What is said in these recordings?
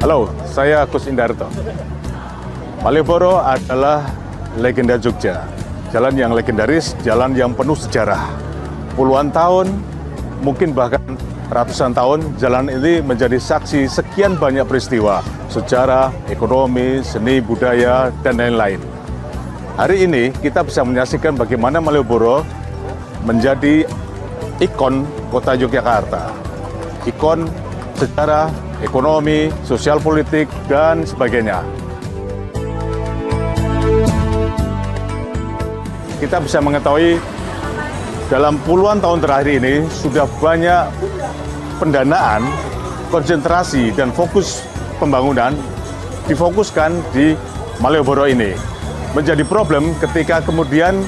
Halo, saya Kus Indarto. Malioboro adalah legenda Jogja. Jalan yang legendaris, jalan yang penuh sejarah. Puluhan tahun, mungkin bahkan ratusan tahun, jalan ini menjadi saksi sekian banyak peristiwa, sejarah, ekonomi, seni, budaya, dan lain-lain. Hari ini kita bisa menyaksikan bagaimana Malioboro menjadi ikon kota Yogyakarta. Ikon sejarah, ekonomi, sosial politik, dan sebagainya. Kita bisa mengetahui dalam puluhan tahun terakhir ini sudah banyak pendanaan, konsentrasi, dan fokus pembangunan difokuskan di Malioboro ini. Menjadi problem ketika kemudian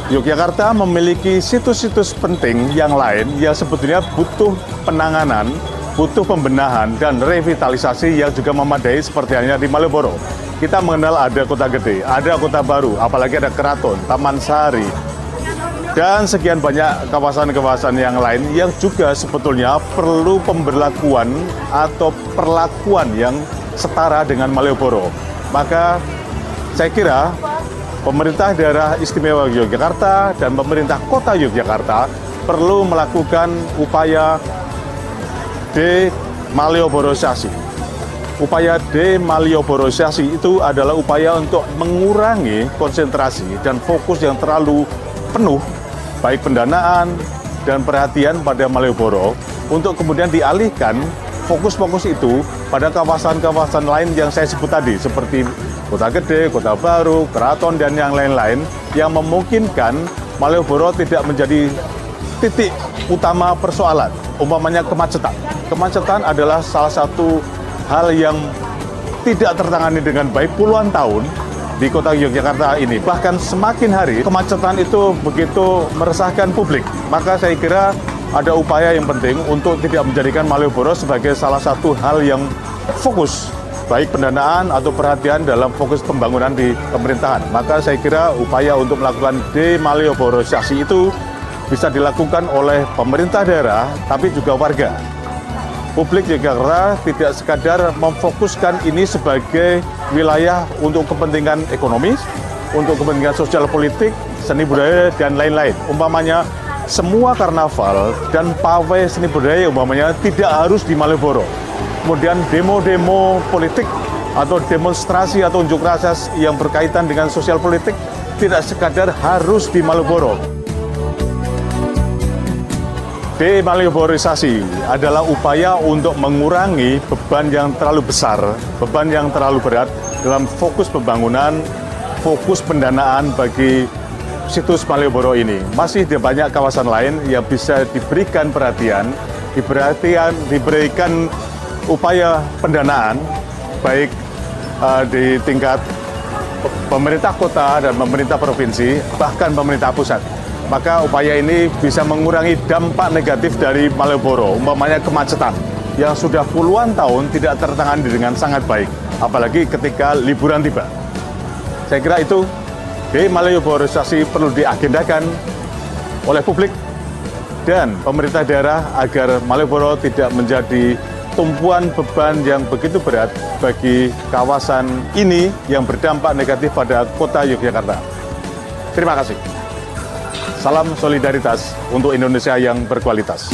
Yogyakarta memiliki situs-situs penting yang lain yang sebetulnya butuh penanganan, butuh pembenahan dan revitalisasi yang juga memadai seperti halnya di Malioboro. Kita mengenal ada kota gede, ada kota baru, apalagi ada keraton, Taman Sari, dan sekian banyak kawasan-kawasan yang lain yang juga sebetulnya perlu pemberlakuan atau perlakuan yang setara dengan Malioboro. Maka saya kira pemerintah daerah istimewa Yogyakarta dan pemerintah kota Yogyakarta perlu melakukan upaya demalioborosasi. Upaya demalioborosasi itu adalah upaya untuk mengurangi konsentrasi dan fokus yang terlalu penuh, baik pendanaan dan perhatian pada Malioboro, untuk kemudian dialihkan fokus-fokus itu pada kawasan-kawasan lain yang saya sebut tadi, seperti kota gede, kota baru, keraton, dan yang lain-lain, yang memungkinkan Malioboro tidak menjadi titik utama persoalan, umpamanya kemacetan. Kemacetan adalah salah satu hal yang tidak tertangani dengan baik puluhan tahun di kota Yogyakarta ini. Bahkan semakin hari kemacetan itu begitu meresahkan publik. Maka saya kira ada upaya yang penting untuk tidak menjadikan Malioboro sebagai salah satu hal yang fokus, baik pendanaan atau perhatian dalam fokus pembangunan di pemerintahan. Maka saya kira upaya untuk melakukan demalioborosasi itu bisa dilakukan oleh pemerintah daerah, tapi juga warga. Publik Yogyakarta tidak sekadar memfokuskan ini sebagai wilayah untuk kepentingan ekonomis, untuk kepentingan sosial politik, seni budaya, dan lain-lain. Umpamanya semua karnaval dan pawai seni budaya umpamanya tidak harus di Malioboro. Kemudian demo-demo politik atau demonstrasi atau unjuk rasa yang berkaitan dengan sosial politik tidak sekadar harus di Malioboro. Demalioborosasi adalah upaya untuk mengurangi beban yang terlalu besar, beban yang terlalu berat dalam fokus pembangunan, fokus pendanaan bagi situs Malioboro ini. Masih di banyak kawasan lain yang bisa diberikan perhatian, diberikan upaya pendanaan, baik di tingkat pemerintah kota dan pemerintah provinsi, bahkan pemerintah pusat. Maka upaya ini bisa mengurangi dampak negatif dari Malioboro, umpamanya kemacetan, yang sudah puluhan tahun tidak tertangani dengan sangat baik, apalagi ketika liburan tiba. Saya kira itu demalioborosasi perlu diagendakan oleh publik dan pemerintah daerah agar Malioboro tidak menjadi tumpuan beban yang begitu berat bagi kawasan ini yang berdampak negatif pada kota Yogyakarta. Terima kasih. Salam solidaritas untuk Indonesia yang berkualitas.